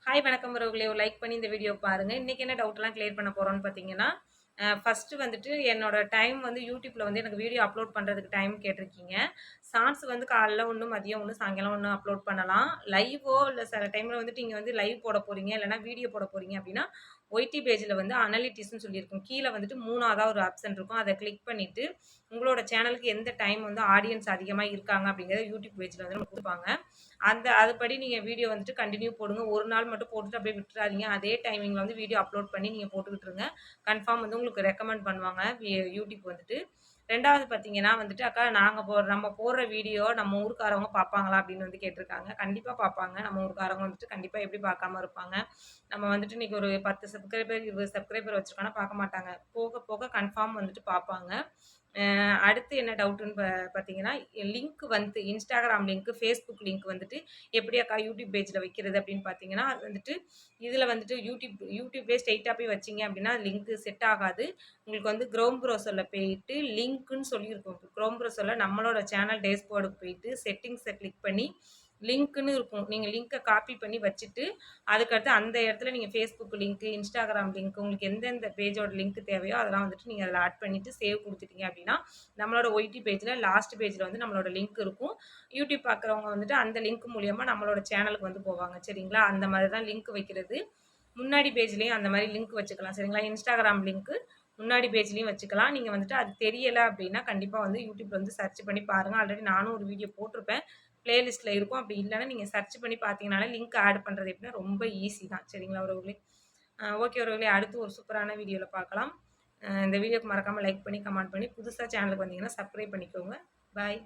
Hi வணக்கம் உறவுகளே! ஒரு லைக் பண்ணி இந்த வீடியோ பாருங்க. இன்னைக்கு என்ன டவுட்லாம் கிளியர் பண்ண போறோம்ன்னு பார்த்தீங்கன்னா, ஃபர்ஸ்ட்டு வந்துட்டு என்னோட டைம் வந்து YouTubeல வந்து எனக்கு வீடியோ அப்லோட் பண்றதுக்கு டைம் கேட்டிருக்கீங்க. ஷார்ட்ஸ் வந்து காலைல 1, மதியம் 1, சாயங்காலம் 1 அப்லோட் பண்ணலாம். லைவோ இல்ல சில டைம்ல வந்துட்டு நீங்க வந்து லைவ் போட போறீங்க, இல்லன்னா வீடியோ போட போறீங்க அப்டின்னா, ஒய்டி பேஜ்ல வந்து அனலிட்டிக்ஸ்ன்னு சொல்லியிருக்கும். கீழ வந்துட்டு 3வதா ஒரு ஆப்ஷன் இருக்கும். அத கிளிக் பண்ணிட்டு, உங்களோட சேனலுக்கு எந்த டைம் வந்து ஆடியன்ஸ் அதிகமா இருக்காங்க அப்டிங்கிறத யூடியூப் பேஜ்ல வந்து நமக்கு குடுப்பாங்க. அதுபடி நீங்க வீடியோ வந்துட்டு கன்டின்யூ போடுங்க. ஒரு நாள் மட்டும் போட்டுட்டு அப்படியே விட்டுறாதீங்க. அதே டைமிங்ல வந்து வீடியோ அப்லோட் பண்ணி நீங்க போட்டுக்கிட்டு இருங்க. கன்ஃபார்ம் வந்து உங்களுக்கு ரெக்கமெண்ட் பண்ணுவாங்க யூடியூப் வந்துட்டு. 2வது பார்த்தீங்கன்னா வந்துட்டு, "அக்கா நம்ம போடுற வீடியோ நம்ம ஊர்க்காரவங்க பார்ப்பாங்களா?" அப்படின்னு வந்து கேட்டிருக்காங்க. கண்டிப்பா பார்ப்பாங்க. நம்ம ஊர்க்காரவங்க வந்துட்டு கண்டிப்பா எப்படி பார்க்காம இருப்பாங்க. நம்ம வந்துட்டு இன்னைக்கு ஒரு 10 சப்ஸ்கிரைபர், 20 சப்ஸ்கிரைபர் வச்சிருக்கோம்னா பார்க்க மாட்டாங்க. போக போக கன்ஃபார்ம் வந்துட்டு பார்ப்பாங்க. அடுத்து என்ன டவுட்டுன்னு பார்த்தீங்கன்னா, லிங்க் வந்து Instagram லிங்க், Facebook லிங்க் வந்துட்டு எப்படி அக்கா யூடியூப் பேஜ்ல வைக்கிறது அப்படின்னு பார்த்தீங்கன்னா, அது வந்துட்டு இதில வந்துட்டு யூடியூப்லயே ஸ்ட்ரெயிட்டா போய் வச்சீங்க அப்படின்னா, லிங்க் செட் ஆகாது. உங்களுக்கு வந்து குரோம் ப்ரௌசர்ல போயிட்டு லிங்க்ன்னு சொல்லி இருக்கும். குரோம் ப்ரௌசர்ல நம்மளோட சேனல் டேஷ்போர்டுக்கு போயிட்டு செட்டிங்ஸ கிளிக் பண்ணி லிங்க்ன்னு இருக்கும். நீங்க லிங்க்க காப்பி பண்ணி வச்சுட்டு, அதுக்கடுத்து அந்த இடத்துல நீங்க Facebook லிங்க், Instagram லிங்க் உங்களுக்கு எந்தெந்த பேஜோட லிங்க் தேவையோ அதெல்லாம் வந்துட்டு நீங்க அதில ஆட் பண்ணிட்டு சேவ் குடுத்துட்டீங்க அப்படின்னா, நம்மளோட ஒய்டி பேஜ்ல லாஸ்ட் பேஜ்ல வந்து நம்மளோட லிங்க் இருக்கும். யூடியூப் பார்க்குறவங்க வந்துட்டு அந்த லிங்க் மூலியமா நம்மளோட சேனலுக்கு வந்து போவாங்க. சரிங்களா? அந்த மாதிரி தான் லிங்க் வைக்கிறது. முன்னாடி பேஜ்லயும் அந்த மாரி லிங்க் வச்சுக்கலாம். சரிங்களா? Instagram லிங்க் முன்னாடி பேஜ்லயும் வச்சுக்கலாம். நீங்க வந்துட்டு அது தெரியல அப்டின்னா, கண்டிப்பா வந்து யூடியூப்ல வந்து சர்ச் பண்ணி பாருங்க. ஆல்ரெடி நானும் ஒரு வீடியோ போட்டிருப்பேன். பிளேலிஸ்ட்ல இருக்கும். அப்படி இல்லன்னா நீங்க சர்ச் பண்ணி பார்த்தீங்கனாலே லிங்க் ஆட் பண்றது எப்படின்னா ரொம்ப ஈஸி தான். சரிங்களா உறவுகளே? ஓகே உறவுகளே, அடுத்து ஒரு சூப்பரான வீடியோல பார்க்கலாம். இந்த வீடியோக்கு மறக்காம லைக் பண்ணி, கமெண்ட் பண்ணி, புதுசா சேனலுக்கு வந்தீங்கன்னா சப்ஸ்கிரைப் பண்ணிக்கோங்க. பாய்.